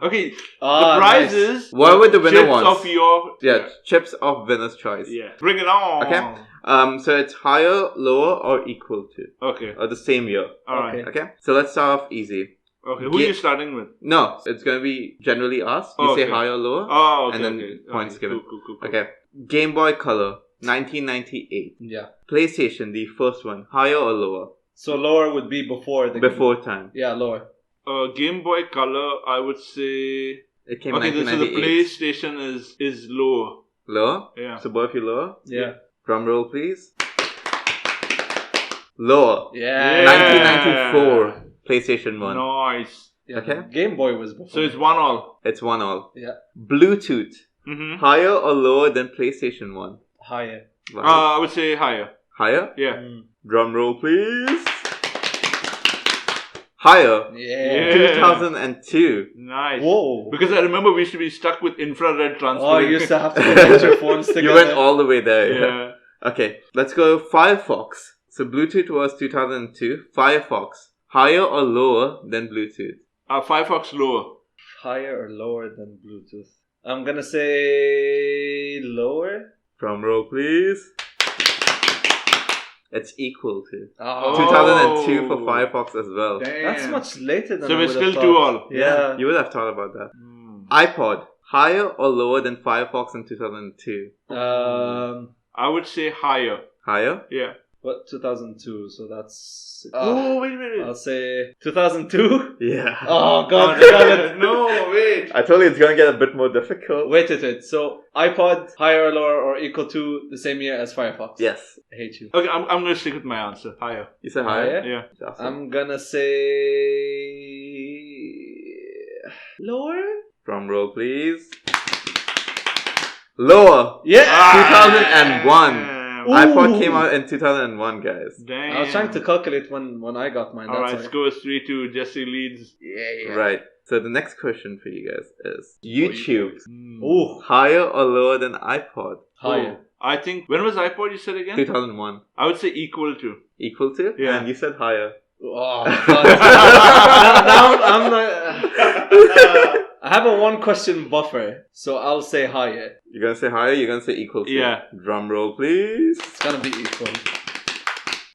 Okay, the nice. prize is What would the winner chips want? of your... Chips of winner's choice. Yeah. Bring it on. Okay. So it's higher, lower, or equal to. Okay. Or the same year. Alright. Okay. So let's start off easy. Okay. Who are you starting with? No, it's going to be generally us. You say higher, lower. Oh, okay. And then points given. Cool. Okay. Game Boy Color, 1998. Yeah. PlayStation, the first one. Higher or lower? So lower would be before the Before time. Yeah, lower. Game Boy Color, I would say... It came in Okay, so the 1998. PlayStation is lower. Lower? Yeah. So both of you lower? Yeah. Drum roll, please. Lower. Yeah. 1994. PlayStation 1. Nice. Yeah. Okay. Game Boy was before. So it's 1-1. It's 1-1. Yeah. Bluetooth. Mm-hmm. Higher or lower than PlayStation 1? Higher. I would say higher. Higher? Yeah. Drum roll, please. Higher. Yeah. 2002. Nice. Whoa. Because I remember we used to be stuck with infrared transferring. Oh, you used to have to get your phones together. You went all the way there. Yeah. Okay, let's go Firefox. So Bluetooth was 2002. Firefox, higher or lower than Bluetooth? Firefox lower. Higher or lower than Bluetooth? I'm gonna say lower. Drum roll, please. It's equal to Oh. 2002 for Firefox as well. Damn. That's much later than So I we're would still have 2-all. thought. Yeah. You would have thought about that. iPod, higher or lower than Firefox in 2002? I would say higher. Higher? Yeah. What 2002? So that's. Oh, wait. I'll say 2002. Yeah. Oh god, damn it. No, wait. I told you it's gonna get a bit more difficult. Wait. So iPod higher or lower or equal to the same year as Firefox? Yes. I hate you. Okay, I'm going to stick with my answer. Higher. You said higher? Yeah. Awesome. I'm gonna say lower. Drum roll, please. Lower. Yeah. 2001. Ooh. iPod came out in 2001, guys. Damn. I was trying to calculate when I got mine. Alright, That's score is 3-2. Jesse leads. Yeah. Right. So the next question for you guys is YouTube. Ooh, Higher or lower than iPod? higher. I think, when was iPod you said again? 2001. I would say equal to. Equal to? Yeah. And you said higher. Oh, God. now I'm not. I have a one question buffer, so I'll say higher. You're gonna say higher, you're gonna say equal to. Yeah. Drum roll, please. It's gonna be equal.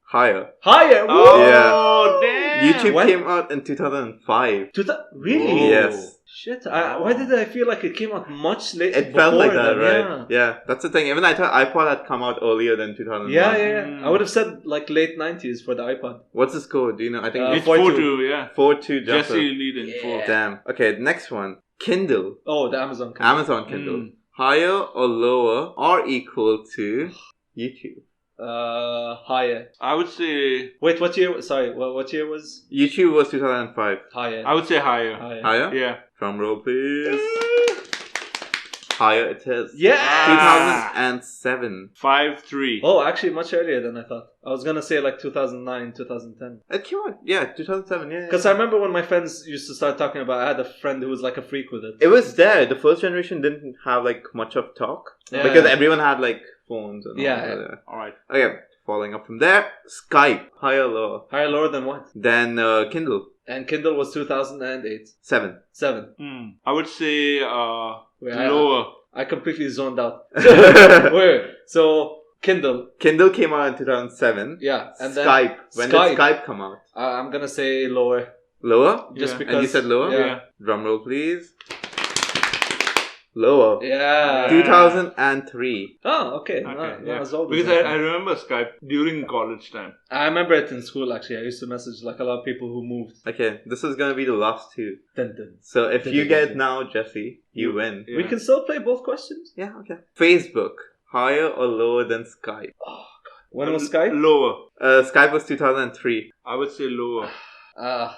Higher. Higher. Oh, damn. YouTube When? came out in 2005. Really? Whoa. Yes. Shit. Why did I feel like it came out much later? It felt like that, then, right? Yeah. That's the thing. Even I thought iPod had come out earlier than 2001. Yeah. I would have said like late 90s for the iPod. What's the score? Do you know? I think It's 4-2. 4-2, yeah. 4-2 Jesse Jaffer. leading. Yeah. 4. Damn. Okay, next one. Kindle. Oh, the Amazon. Kindle. Amazon Kindle. Higher or lower or equal to YouTube? Higher. I would say Wait, what year? Sorry, what year was YouTube was 2005. higher? I would say higher. Higher? Yeah. Drum roll, please. Higher it is. Yeah. 2007. 5-3. Oh, actually, much earlier than I thought. I was gonna say like 2009, 2010. It came out, 2007, yeah. Because I remember when my friends used to start talking about. I had a friend who was like a freak with it. It was there. The first generation didn't have like much of talk. Yeah. Because everyone had like phones and all Yeah. that. Alright. Okay, following up from there. Skype. Higher or lower? Higher, lower than what? Then Kindle. And Kindle was 2008. 7. 7. I would say Wait, lower. I completely zoned out. Wait, so Kindle. Kindle came out in 2007. Yeah, and then Skype. When did Skype come out? I'm gonna say lower. Lower? Just Yeah. because. And you said lower? Yeah. Drum roll, please. Lower. Yeah. 2003. Oh, okay. Okay, No, yeah. as old as Because that. I remember Skype during college time. I remember it in school actually. I used to message like a lot of people who moved. Okay, this is gonna be the last two. Dun, dun. So if you get it now, Jesse, you win. Yeah. We can still play both questions. Yeah, okay. Facebook. Higher or lower than Skype? When was Skype? Lower. Skype was 2003. I would say lower.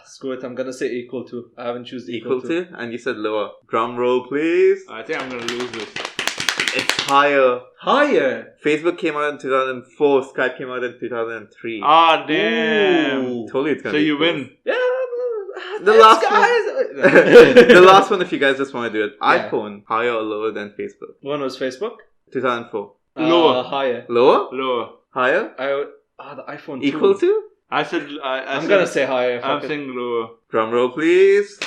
Screw it. I'm gonna say equal to. I haven't chosen Equal to? And you said lower. Drum roll, please. I think I'm gonna lose this. It's higher. Higher. Facebook came out in 2004. Skype came out in 2003. Ah, damn. Ooh. Told you it's gonna So be you close. win. Yeah. The thanks, last guys. The last one, if you guys just want to do it. Yeah. iPhone. Higher or lower than Facebook? When was Facebook? 2004. Lower. Higher. Lower? Lower. Higher? The iPhone 2. Equal to? I said. I'm gonna say higher. I'm fuck it. saying lower. Drum roll, please.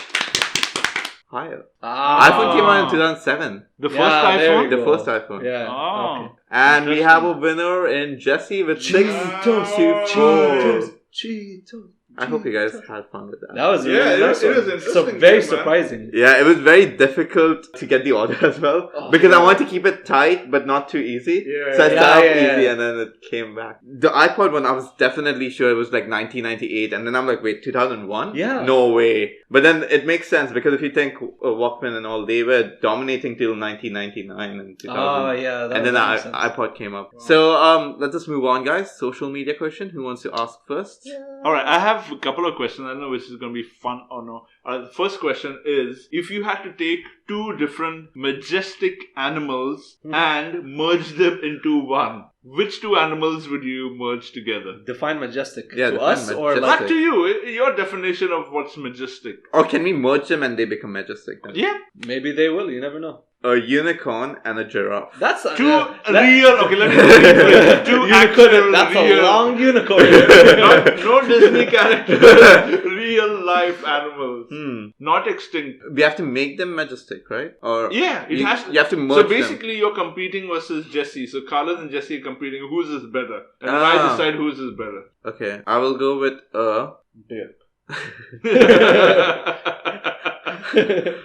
Higher. iPhone came out in 2007. The first Yeah, there iPhone. we The go. first iPhone. Yeah. Oh. Okay. And we have a winner in Jesse with 6 to 4. Cheetos. I hope you guys had fun with that. That was a Yeah, really it nice was one. interesting So game, very man. surprising. Yeah, it was very difficult to get the order as well. Oh, because yeah. I wanted to keep it tight but not too easy. Yeah. So I Yeah, started yeah, easy yeah. and then it came back. The iPod one, I was definitely sure it was like 1998. And then I'm like, wait, 2001? Yeah. No way. But then it makes sense because if you think Walkman and all, they were dominating till 1999 and 2000. Oh, yeah. That And then makes sense. iPod came up. So let's just move on, guys. Social media question. Who wants to ask first? Alright, I have a couple of questions. I don't know which is going to be fun or no. The first question is, if you had to take two different majestic animals and merge them into one, which two animals would you merge together? Define majestic. Yeah, to define us or majestic. like Back to you. Your definition of what's majestic. Or can we merge them and they become majestic then? Yeah. maybe they will. You never know. a unicorn, and a giraffe. That's Two real. Okay, let me rephrase. Two unicorn. That's real, a long unicorn. no Disney characters. Real life animals. Not extinct. We have to make them majestic, right? Or yeah, it has to. You have to merge So basically, you're competing versus Jesse. So Khaled and Jesse are competing. Whose is better? And I decide whose is better. Okay, I will go with a bear.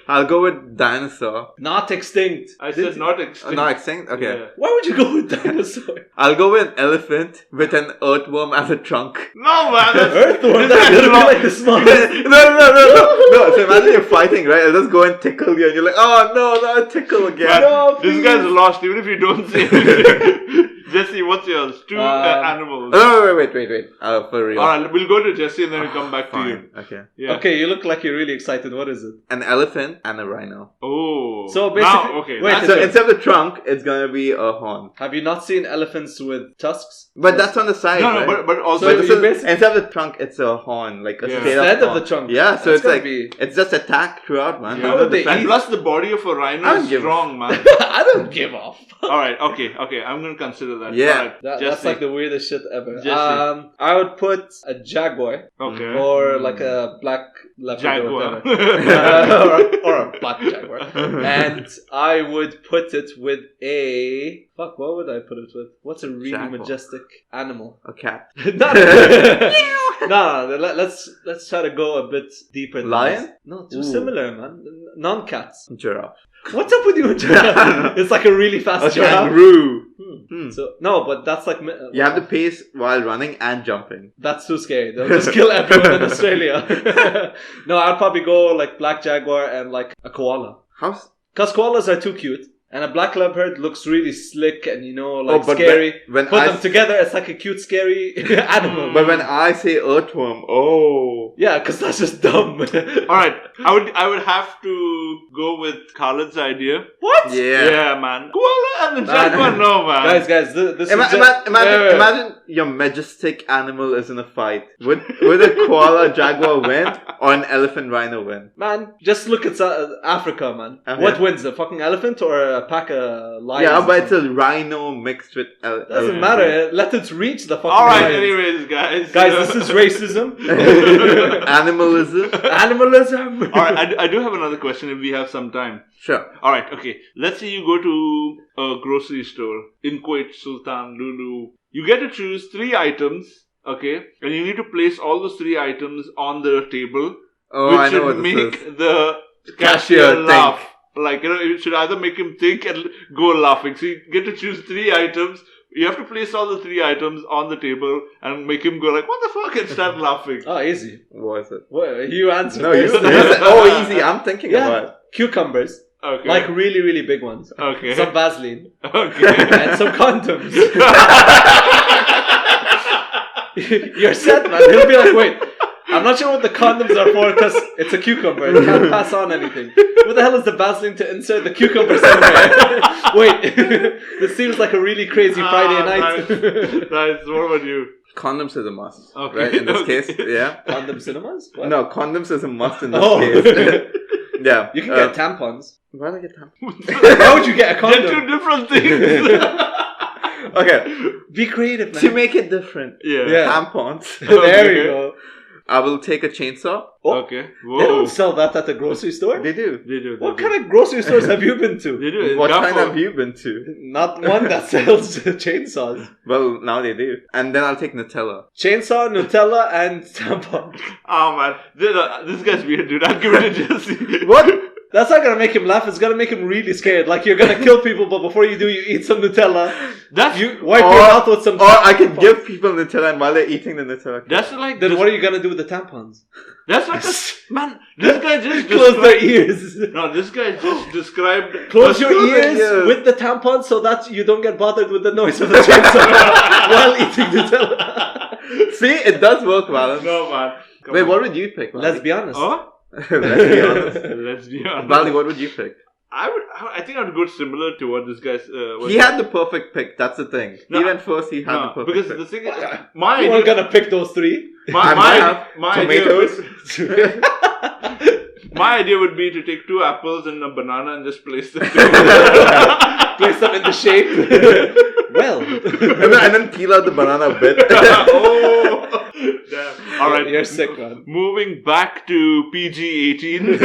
I'll go with dinosaur. Not extinct. I said not extinct. Not extinct? Okay. Yeah. Why would you go with dinosaur? I'll go with elephant with an earthworm as a trunk. No, man. Earthworm? That's gonna be like the smallest. No, so imagine you're fighting, right? It'll just go and tickle you and you're like, oh no, not a tickle again. Man, No, this guy's lost even if you don't say anything. Jesse, what's yours? Two animals. Oh, wait. For real. Alright, we'll go to Jesse and then we'll come back to you. Okay. Yeah. Okay, you look like you're really excited. What is it? An elephant and a rhino. Oh. So basically, now, okay. wait, So instead of the trunk, it's gonna be a horn. have you not seen elephants with tusks? But that's on the side, right? but also But So basically- instead of the trunk, it's a horn, like a straight up Instead of horn. the trunk. Yeah, so That's it's like gonna be- it's just attack throughout, man. Yeah. How would they and eat? plus the body of a rhino I don't is give a- strong, man. I don't give off. Alright, okay, I'm gonna consider that. Yeah. Alright, That's Jesse. like the weirdest shit ever. Jesse. I would put a jaguar Okay. or like a black leopard Jaguar. or whatever. or a black jaguar. And I would put it with a... Fuck, what would I put it with? What's a really Jaguar. majestic animal? A cat. No, let's try to go a bit deeper than Lion? this. No, too Ooh. similar, man. Non-cats. Giraffe. What's up with you and giraffe? It's like a really fast A giraffe. kangaroo. So no, but that's like You have the pace while running and jumping. that's too scary. They'll just kill everyone in Australia. No, I'd probably go like black jaguar and like a koala. How's Cause koalas are too cute, and a black leopard looks really slick and like but scary. when Put I them together, it's like a cute, scary animal. But when I say earthworm, oh. Yeah, cause that's just dumb. Alright, I would have to go with Khaled's idea. What? Yeah. Yeah, man. Koala and the jaguar, no, man. Guys, this is just... Imagine your majestic animal is in a fight. Would a koala jaguar win or an elephant rhino win? Man, just look at Africa, man. Okay. What wins, a fucking elephant or a pack of lions? Yeah, but it's a rhino mixed with Doesn't matter. Let it reach the fucking Alright, lions. anyways, guys. Guys, this is racism. Animalism. Animalism. Alright, I do have another question if we have some time. Sure. Alright, okay. Let's say you go to a grocery store in Kuwait, Sultan, Lulu. You get to choose 3 items, okay? And you need to place all those 3 items on the table. Oh, I which know should what this make is. the Cashier cashier think. laugh. Like, it should either make him think and go laughing. So you get to choose 3 items. You have to place all the 3 items on the table and make him go like, what the fuck? And start laughing. Oh, easy. What is it? What, you answer. No, you first. said, oh, easy. I'm thinking Yeah. about it. Cucumbers. Okay. Like really, really big ones. Okay. Some Vaseline. Okay. And some condoms. You're set, man. He'll be like, wait, I'm not sure what the condoms are for because it's a cucumber. It can't pass on anything. What the hell is the Vaseline to insert the cucumber somewhere? Wait, this seems like a really crazy Friday night. Nice. What about you? Condoms is a must. Okay, Right? In this okay. case. Yeah. Condom cinemas? What? No, condoms is a must in this Oh. case. Yeah. You can get tampons. Why do I get tampons? Why would you get a They're condom? 2 different things. Okay. Be creative, man. To make it different. Yeah. Yeah. Tampons. There Okay. you go. I will take a chainsaw. Oh, Okay. they don't Whoa. sell that at the grocery store? They do. They do. What kind of grocery stores have you been to? They do. What Gaffer. kind have you been to? Not one that sells chainsaws. Well, now they do. And then I'll take Nutella. Chainsaw, Nutella, and tampon. Oh man, this guy's weird, dude. I'll give it to Jesse. What? That's not gonna make him laugh. It's gonna make him really scared. Like you're gonna kill people, but before you do, you eat some Nutella. That's You wipe your mouth with some. Or I can tampons. give people Nutella and while they're eating the Nutella. that's like Then what are you gonna do with the tampons? that's like a, man. This guy just Close their described. ears. No, this guy just described. Close your Close their ears ears. with the tampon so that you don't get bothered with the noise of the chainsaw while eating Nutella. See, it does work, Valence. No man. Come Wait, on. what would you pick? Let's be honest. Oh, Let's be honest. let's be honest. Vali, what would you pick? I think I would go similar to what this guy's. He had the perfect pick. That's the thing. No, he went first. He had the No, perfect because pick. the thing is, my You weren't idea, gonna pick those 3. I might have my tomatoes. idea My idea would be to take 2 apples and a banana and just place them Place them in the shape. Well. and then peel out the banana a bit. Oh, damn. All right. You're sick, man. Moving back to PG-18.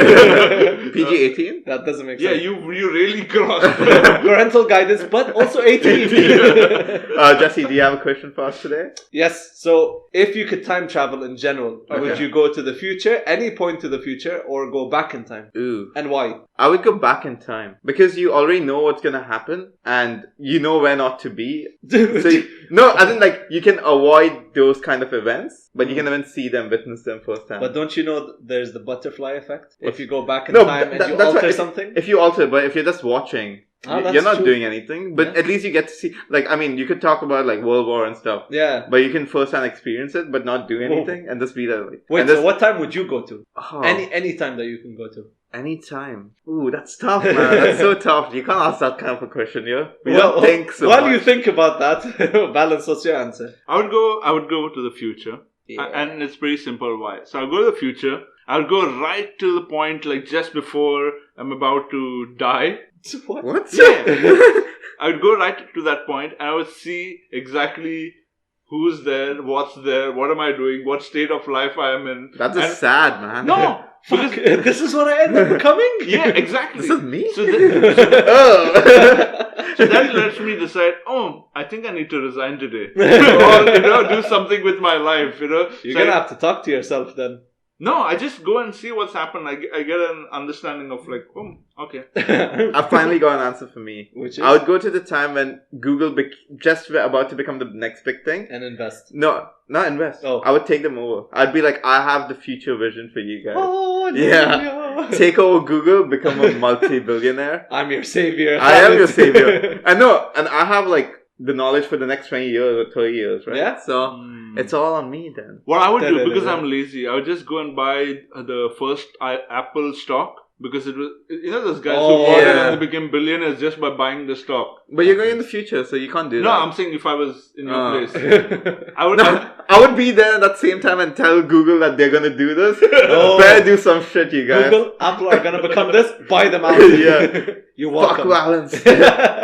PG-18? That doesn't make Yeah, sense. you really crossed. Parental guidance, but also 18. Jesse, do you have a question for us today? Yes. So, if you could time travel in general, would Okay. you go to the future, any point to the future, or go back in time? Ooh. And why? I would go back in time. Because you already know what's gonna happen and you know where not to be. So no, I think like you can avoid those kind of events, but you can even see them, witness them firsthand. But don't you know there's the butterfly effect? If you go back in No, time and you that's alter right. something? If you alter, but if you're just watching, That's you're not true. doing anything. But Yeah. at least you get to see, like, I mean, you could talk about like World War and stuff, Yeah. but you can firsthand experience it, but not do anything and just be there. Like, Wait, and so just- what time would you go to? Oh, Any time that you can go to. anytime. Ooh, that's tough, man. That's so tough. You can't ask that kind of a question here. We Well, don't think so While much. you think about that, Balance, what's your answer? I would go to the future. And it's pretty simple why. So I'll go to the future. I'll go right to the point, like just before I'm about to die. What? What? Yeah. I would go right to that point and I would see exactly who's there, what am I doing, what state of life I am in. That's just sad, man. No! Fuck, Because, this is what I end up becoming? yeah, exactly. This is me? So, Oh. so that lets me decide, I think I need to resign today. Or, do something with my life, You're So gonna have to talk to yourself then. No, I just go and see what's happened. I get an understanding of like, okay. I finally got an answer for me. Which is? I would go to the time when Google just were about to become the next big thing. And invest. No, not invest. Oh. I would take them over. I'd be like, I have the future vision for you guys. Oh, Yeah. Take over Google, become a multi-billionaire. I'm your savior. I am your savior. I know, and I have like the knowledge for the next 20 years or 30 years, right? Yeah. So it's all on me then. What I would do, because I'm lazy, I would just go and buy the first Apple stock. Because it was, those guys who bought it and they became billionaires just by buying the stock. But you're going in the future, so you can't do that. No, I'm saying if I was in your place. I would. I would be there at that same time and tell Google that they're gonna do this. Better do some shit, you guys. Google, Apple are gonna become this. Buy them out. Yeah. You're Fuck welcome. balance.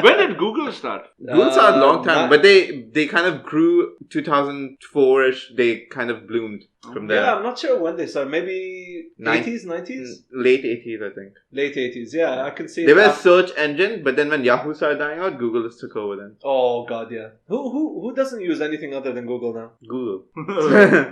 When did Google start? Google started a long time, not- but they kind of grew 2004-ish. They kind of bloomed from there. Yeah, I'm not sure when they started. Maybe Nin- 80s, 90s? Late 80s, I think. Late 80s, yeah, I can see They were a that. search engine, but then when Yahoo started dying out, Google just took over then. Oh god, yeah. Who doesn't use anything other than Google now? Google.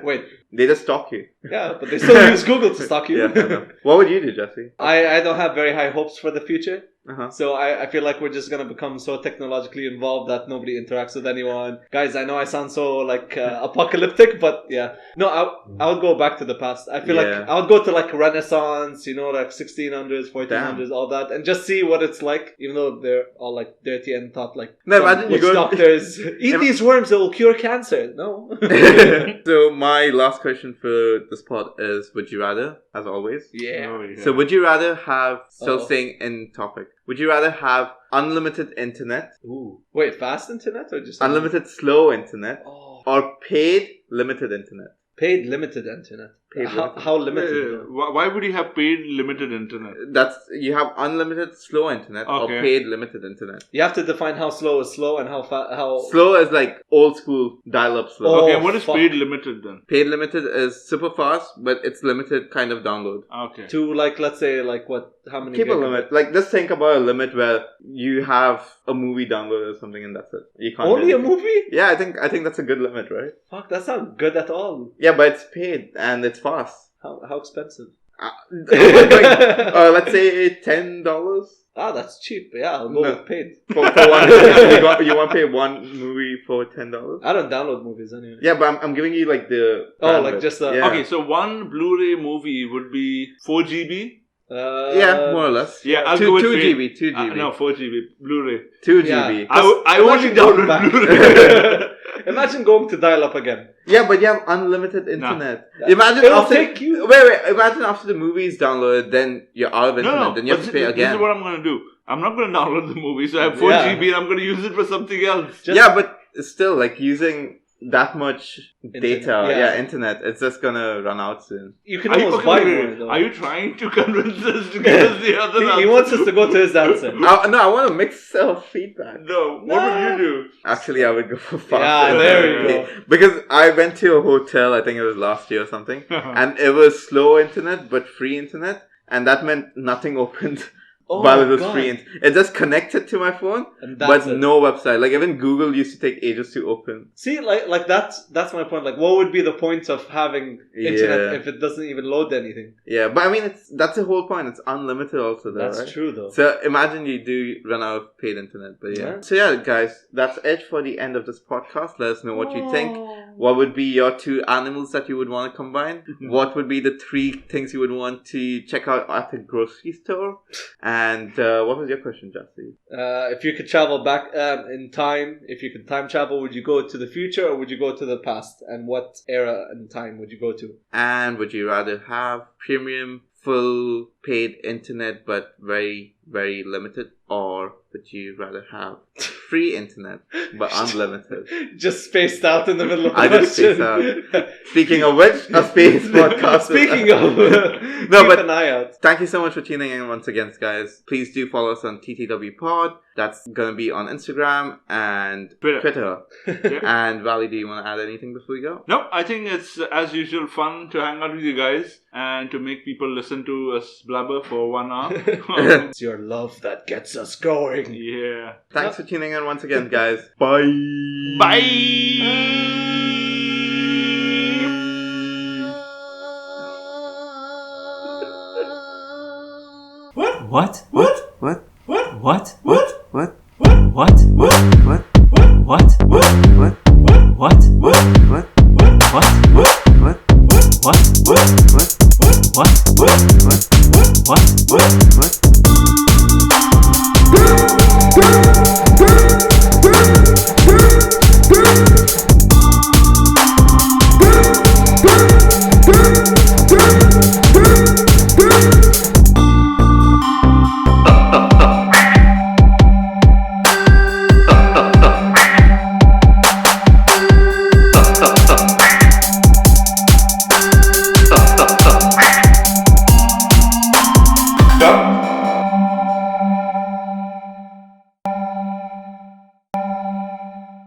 Wait, They just stalk you. yeah, but they still use Google to stalk you. Yeah, I know. What would you do, Jesse? I don't have very high hopes for the future. Uh-huh. So I feel like we're just going to become so technologically involved that nobody interacts with anyone. Guys, I know I sound so like apocalyptic, but yeah. No, I would go back to the past. I feel like I would go to like Renaissance, like 1600s, 1400s, all that, and just see what it's like, even though they're all like dirty and thought like Imagine you witch go doctors. Eat these worms, it will cure cancer. No. So my last question for this pod is, would you rather, as always? Yeah. Oh, yeah. So would you rather have, still Uh-oh. staying in topic, would you rather have unlimited internet, Ooh. Wait, fast internet or just unlimited slow internet, Oh, or paid limited internet? paid limited internet. Paid limited. How limited? though? Why would you have paid limited internet? That's, you have unlimited slow internet or Okay. paid limited internet. You have to define how slow is slow and how Slow is like old school dial-up slow. Oh, Okay, what is fuck. paid limited then? Paid limited is super fast, but it's limited kind of download. Okay. to like, let's say like what, how many Keep a gig- limit. Like, just think about a limit where you have a movie download or something and that's it. You can't Only do a anything. movie? Yeah, I think that's a good limit, right? Fuck, that's not good at all. Yeah, but it's paid and it's fast. How expensive? Let's say $10 Ah, that's cheap. Yeah, I'll go No. with paid. for one movie. You want to pay one movie for $10? I don't download movies anyway. Yeah, but I'm giving you like the. Oh, like bandwidth. just the- Yeah. Okay, so one Blu-ray movie would be 4 GB. Yeah, more or less. Yeah, I'll two, go with 2 paid. GB. 2 GB. No, 4 GB Blu-ray. 2 Yeah. GB. I only Imagine going download back. Blu-ray. Imagine going to dial up again. Yeah, but you have unlimited internet. Nah. Imagine It'll after take you- wait. Imagine after the movie is downloaded, then you're out of internet. No, Then you have but to pay this again. is what I'm going to do. I'm not going to download the movie, so I have 4 Yeah. GB and I'm going to use it for something else. Just- Yeah, but it's still like using that much data, yeah. internet, it's just gonna run out soon. You can almost buy more, though. Are you trying to convince us to give us the other answer? He wants us to go to his answer. I want a mix of feedback. No, what would you do? Actually, I would go for faster. Yeah, there we go. Because I went to a hotel, I think it was last year or something, and it was slow internet but free internet, and that meant nothing opened. While it was free, it just connected to my phone, but no website. Like even Google used to take ages to open. See, like that's my point. Like, what would be the point of having internet if it doesn't even load anything? Yeah, but I mean, that's the whole point. It's unlimited, also. Though, that's right? true, though. So imagine you do run out of paid internet, but yeah. So yeah, guys, that's it for the end of this podcast. Let us know what you think. What would be your 2 animals that you would want to combine? What would be the 3 things you would want to check out at a grocery store? And what was your question, Jesse? If you could travel back in time, if you could time travel, would you go to the future or would you go to the past? And what era and time would you go to? And would you rather have premium, full paid internet but very, very limited? Or would you rather have free internet but unlimited? Just spaced out in the middle of the question. I just spaced out. Speaking of which, a space podcast. Speaking of, keep an eye out. Thank you so much for tuning in once again, guys. Please do follow us on TTW Pod. That's going to be on Instagram and Twitter. And Valley, do you want to add anything before we go? No, I think it's, as usual, fun to hang out with you guys and to make people listen to us blabber for 1 hour. It's your love that gets us going. Yeah. Thanks for tuning in once again, guys. Bye. Bye. What? What? What? What? What? What?